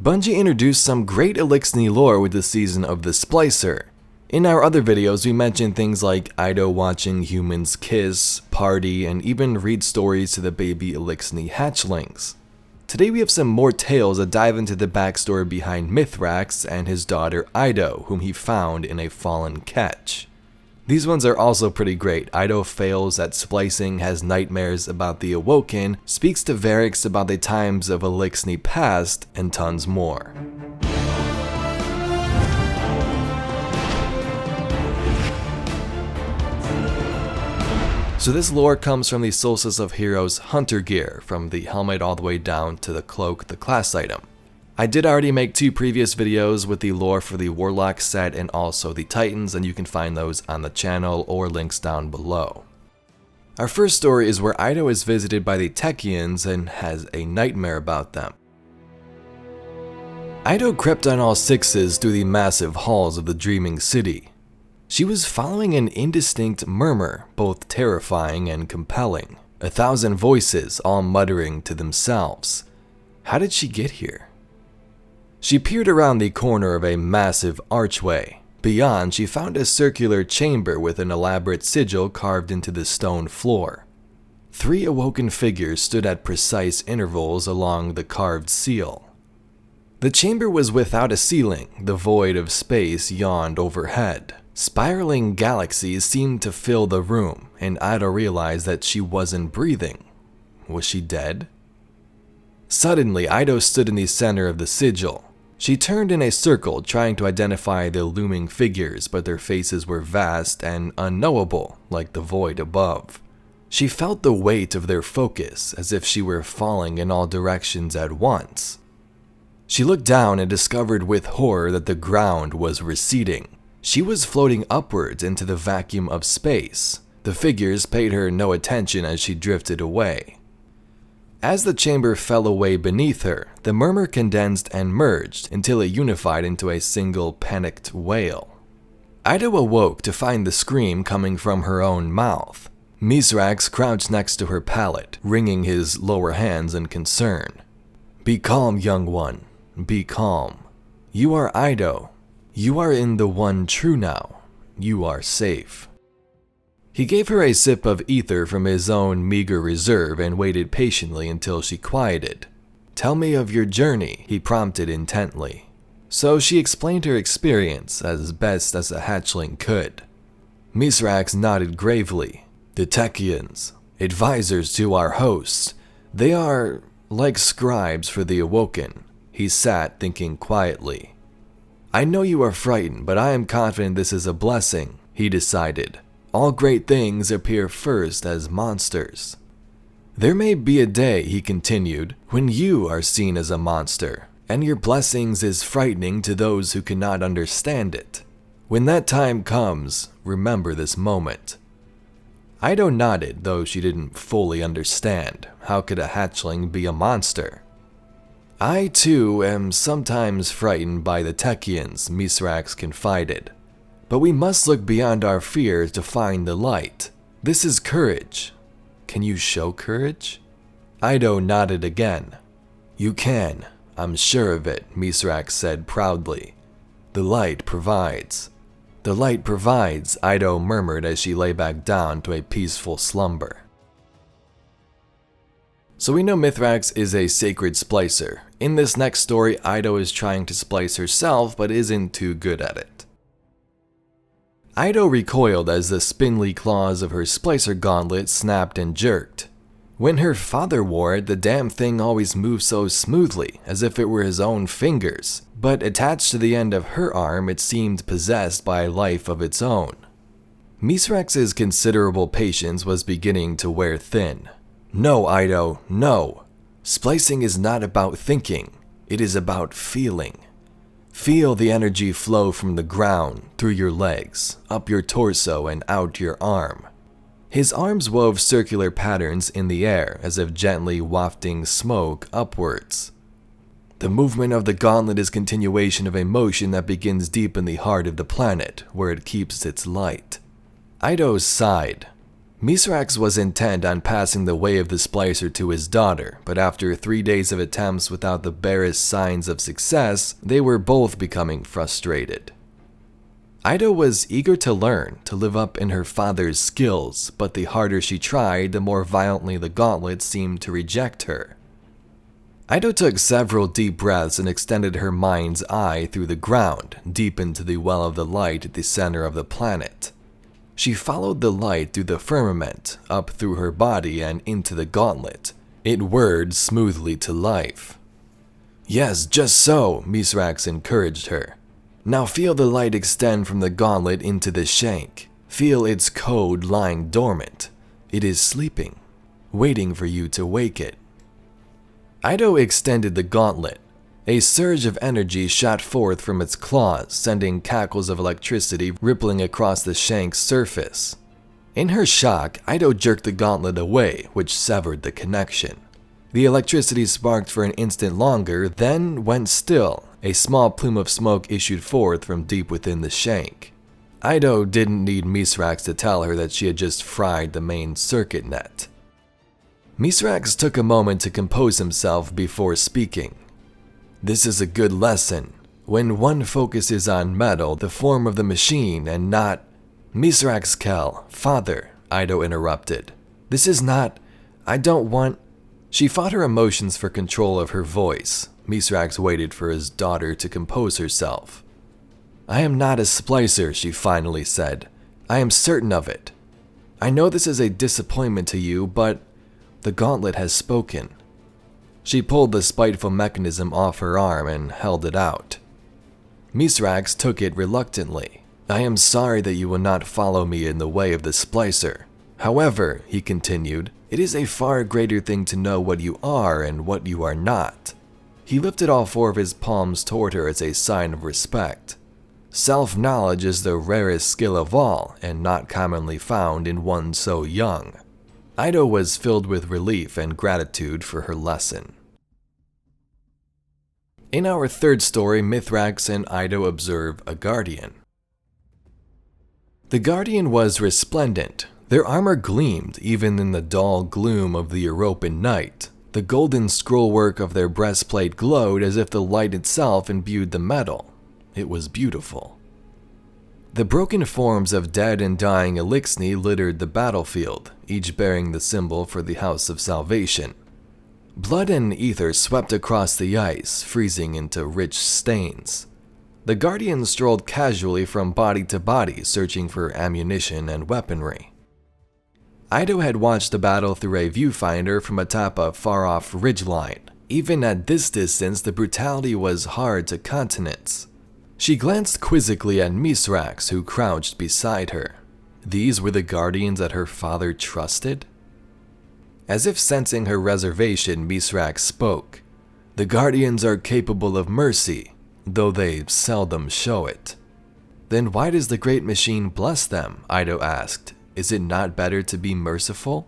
Bungie introduced some great Eliksni lore with the season of the Splicer. In our other videos, we mentioned things like Eido watching humans kiss, party, and even read stories to the baby Eliksni hatchlings. Today we have some more tales that dive into the backstory behind Mithrax and his daughter Eido, whom he found in a fallen ketch. These ones are also pretty great. Eido fails at splicing, has nightmares about the Awoken, speaks to Variks about the times of Eliksni past, and tons more. So this lore comes from the Solstice of Heroes hunter gear, from the helmet all the way down to the cloak, the class item. I did already make 2 previous videos with the lore for the Warlock set and also the Titans, and you can find those on the channel or links down below. Our first story is where Eido is visited by the Techeuns and has a nightmare about them. Eido crept on all 6s through the massive halls of the dreaming city. She was following an indistinct murmur, both terrifying and compelling. 1,000 voices, all muttering to themselves. How did she get here? She peered around the corner of a massive archway. Beyond, she found a circular chamber with an elaborate sigil carved into the stone floor. 3 awoken figures stood at precise intervals along the carved seal. The chamber was without a ceiling. The void of space yawned overhead. Spiraling galaxies seemed to fill the room, and Eido realized that she wasn't breathing. Was she dead? Suddenly, Eido stood in the center of the sigil. She turned in a circle, trying to identify the looming figures, but their faces were vast and unknowable, like the void above. She felt the weight of their focus, as if she were falling in all directions at once. She looked down and discovered with horror that the ground was receding. She was floating upwards into the vacuum of space. The figures paid her no attention as she drifted away. As the chamber fell away beneath her, the murmur condensed and merged until it unified into a single panicked wail. Eido awoke to find the scream coming from her own mouth. Mithrax crouched next to her pallet, wringing his lower hands in concern. "Be calm, young one. Be calm. You are Eido. You are in the one true now. You are safe." He gave her a sip of ether from his own meager reserve and waited patiently until she quieted. "Tell me of your journey," he prompted intently. So she explained her experience as best as a hatchling could. Mithrax nodded gravely. "The Techeuns, advisors to our hosts. They are like scribes for the Awoken." He sat thinking quietly. "I know you are frightened, but I am confident this is a blessing," he decided. "All great things appear first as monsters." "There may be a day," he continued, "when you are seen as a monster, and your blessings is frightening to those who cannot understand it. When that time comes, remember this moment." Eido nodded, though she didn't fully understand. How could a hatchling be a monster? "I too am sometimes frightened by the Techeuns," Mithrax confided. "But we must look beyond our fears to find the light. This is courage. Can you show courage?" Eido nodded again. "You can. I'm sure of it," Mithrax said proudly. "The light provides." "The light provides," Eido murmured as she lay back down to a peaceful slumber. So we know Mithrax is a sacred splicer. In this next story, Eido is trying to splice herself but isn't too good at it. Eido recoiled as the spindly claws of her splicer gauntlet snapped and jerked. When her father wore it, the damn thing always moved so smoothly, as if it were his own fingers, but attached to the end of her arm, it seemed possessed by a life of its own. Mithrax's considerable patience was beginning to wear thin. "No, Eido, no. Splicing is not about thinking, it is about feeling. Feel the energy flow from the ground, through your legs, up your torso and out your arm." His arms wove circular patterns in the air, as if gently wafting smoke upwards. "The movement of the gauntlet is continuation of a motion that begins deep in the heart of the planet, where it keeps its light." Eido sighed. Mithrax was intent on passing the way of the splicer to his daughter, but after 3 days of attempts without the barest signs of success, they were both becoming frustrated. Eido was eager to learn, to live up in her father's skills, but the harder she tried, the more violently the gauntlet seemed to reject her. Eido took several deep breaths and extended her mind's eye through the ground, deep into the well of the light at the center of the planet. She followed the light through the firmament, up through her body and into the gauntlet. It whirred smoothly to life. "Yes, just so," Mithrax encouraged her. "Now feel the light extend from the gauntlet into the shank. Feel its code lying dormant. It is sleeping, waiting for you to wake it." Eido extended the gauntlet. A surge of energy shot forth from its claws, sending cackles of electricity rippling across the shank's surface. In her shock, Eido jerked the gauntlet away, which severed the connection. The electricity sparked for an instant longer, then went still. A small plume of smoke issued forth from deep within the shank. Eido didn't need Mithrax to tell her that she had just fried the main circuit net. Mithrax took a moment to compose himself before speaking. "This is a good lesson. When one focuses on metal, the form of the machine, and not—" "Mithrax father," Eido interrupted. "This is not— I don't want—" She fought her emotions for control of her voice. Mithrax waited for his daughter to compose herself. "I am not a splicer," she finally said. "I am certain of it. I know this is a disappointment to you, but the gauntlet has spoken." She pulled the spiteful mechanism off her arm and held it out. Mithrax took it reluctantly. "I am sorry that you will not follow me in the way of the splicer. However," he continued, "it is a far greater thing to know what you are and what you are not." He lifted all 4 of his palms toward her as a sign of respect. Self-knowledge is the rarest skill of all, and not commonly found in one so young. Eido was filled with relief and gratitude for her lesson. In our third story, Mithrax and Eido observe a guardian. The guardian was resplendent. Their armor gleamed even in the dull gloom of the European night. The golden scrollwork of their breastplate glowed as if the light itself imbued the metal. It was beautiful. The broken forms of dead and dying Eliksni littered the battlefield, each bearing the symbol for the House of Salvation. Blood and ether swept across the ice, freezing into rich stains. The guardians strolled casually from body to body, searching for ammunition and weaponry. Eido had watched the battle through a viewfinder from atop a far-off ridgeline. Even at this distance, the brutality was hard to countenance. She glanced quizzically at Mithrax, who crouched beside her. These were the guardians that her father trusted? As if sensing her reservation, Mithrax spoke. "The guardians are capable of mercy, though they seldom show it." "Then why does the great machine bless them?" Eido asked. "Is it not better to be merciful?"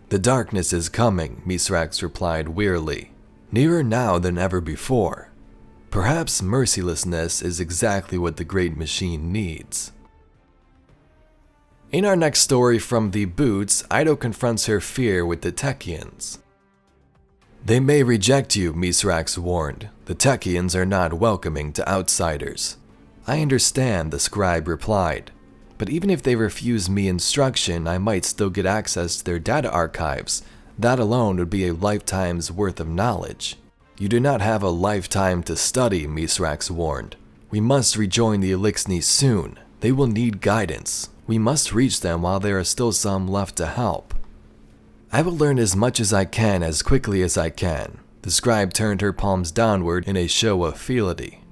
"The darkness is coming," Mithrax replied wearily. "Nearer now than ever before. Perhaps mercilessness is exactly what the great machine needs." In our next story from the Boots, Eido confronts her fear with the Techeuns. "They may reject you," Mithrax warned. "The Techeuns are not welcoming to outsiders." "I understand," the scribe replied. "But even if they refuse me instruction, I might still get access to their data archives. That alone would be a lifetime's worth of knowledge." "You do not have a lifetime to study," Mithrax warned. "We must rejoin the Eliksni soon. They will need guidance. We must reach them while there are still some left to help." "I will learn as much as I can as quickly as I can." The scribe turned her palms downward in a show of fealty.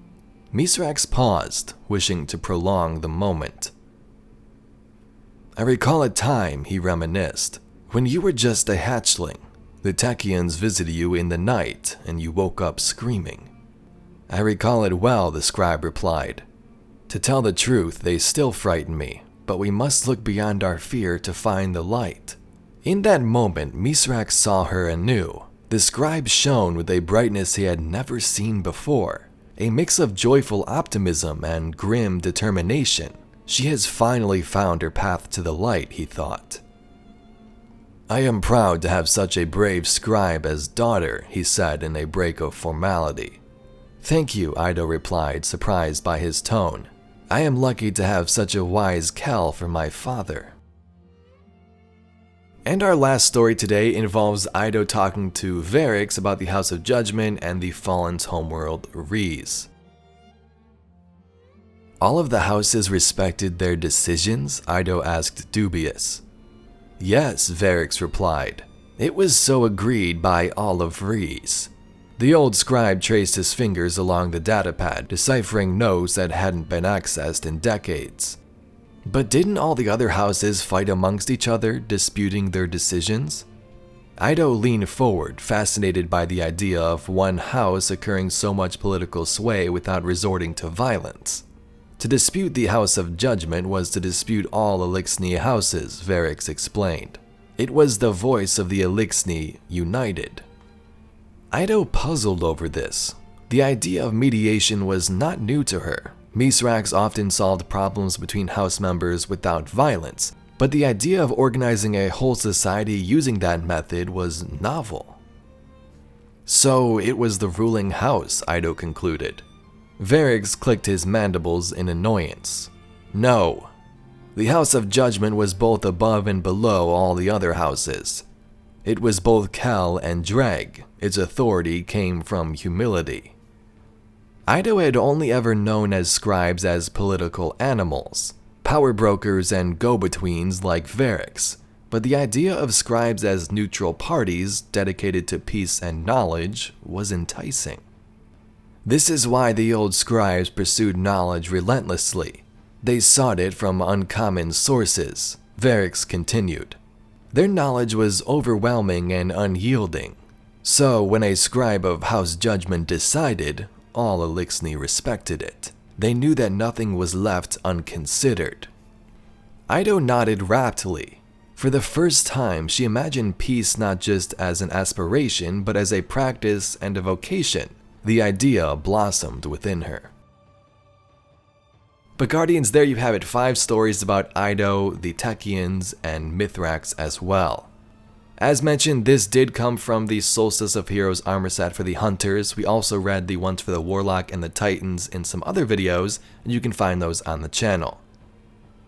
Mithrax paused, wishing to prolong the moment. "I recall a time," he reminisced, "when you were just a hatchling. The Techeuns visited you in the night, and you woke up screaming." "I recall it well," the scribe replied. "To tell the truth, they still frighten me, but we must look beyond our fear to find the light." In that moment, Mithrax saw her anew. The scribe shone with a brightness he had never seen before, a mix of joyful optimism and grim determination. She has finally found her path to the light, he thought. "I am proud to have such a brave scribe as daughter," he said in a break of formality. "Thank you," Eido replied, surprised by his tone. "I am lucky to have such a wise Kel for my father." And our last story today involves Eido talking to Variks about the House of Judgment and the Fallen's homeworld, Riis. "All of the houses respected their decisions?" Eido asked, dubious. "Yes," Variks replied. "It was so agreed by all of Riis." The old scribe traced his fingers along the datapad, deciphering notes that hadn't been accessed in decades. "But didn't all the other houses fight amongst each other, disputing their decisions?" Eido leaned forward, fascinated by the idea of one house occurring so much political sway without resorting to violence. To dispute the House of Judgment was to dispute all Eliksni houses, Variks explained. It was the voice of the Eliksni united. Eido puzzled over this. The idea of mediation was not new to her. Mithrax often solved problems between house members without violence, but the idea of organizing a whole society using that method was novel. So it was the ruling house, Eido concluded. Variks clicked his mandibles in annoyance. No. The House of Judgment was both above and below all the other houses. It was both Kel and Dreg. Its authority came from humility. Eido had only ever known as scribes as political animals, power brokers and go-betweens like Variks, but the idea of scribes as neutral parties dedicated to peace and knowledge was enticing. This is why the old scribes pursued knowledge relentlessly. They sought it from uncommon sources, Variks continued. Their knowledge was overwhelming and unyielding. So when a scribe of House Judgment decided, all Eliksni respected it. They knew that nothing was left unconsidered. Eido nodded raptly. For the first time, she imagined peace not just as an aspiration, but as a practice and a vocation. The idea blossomed within her. But Guardians, there you have it, 5 stories about Eido, the Techeuns, and Mithrax as well. As mentioned, this did come from the Solstice of Heroes armor set for the Hunters. We also read the ones for the Warlock and the Titans in some other videos, and you can find those on the channel.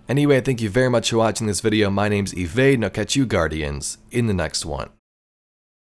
Anyway, thank you very much for watching this video. My name's Evade, and I'll catch you Guardians in the next one.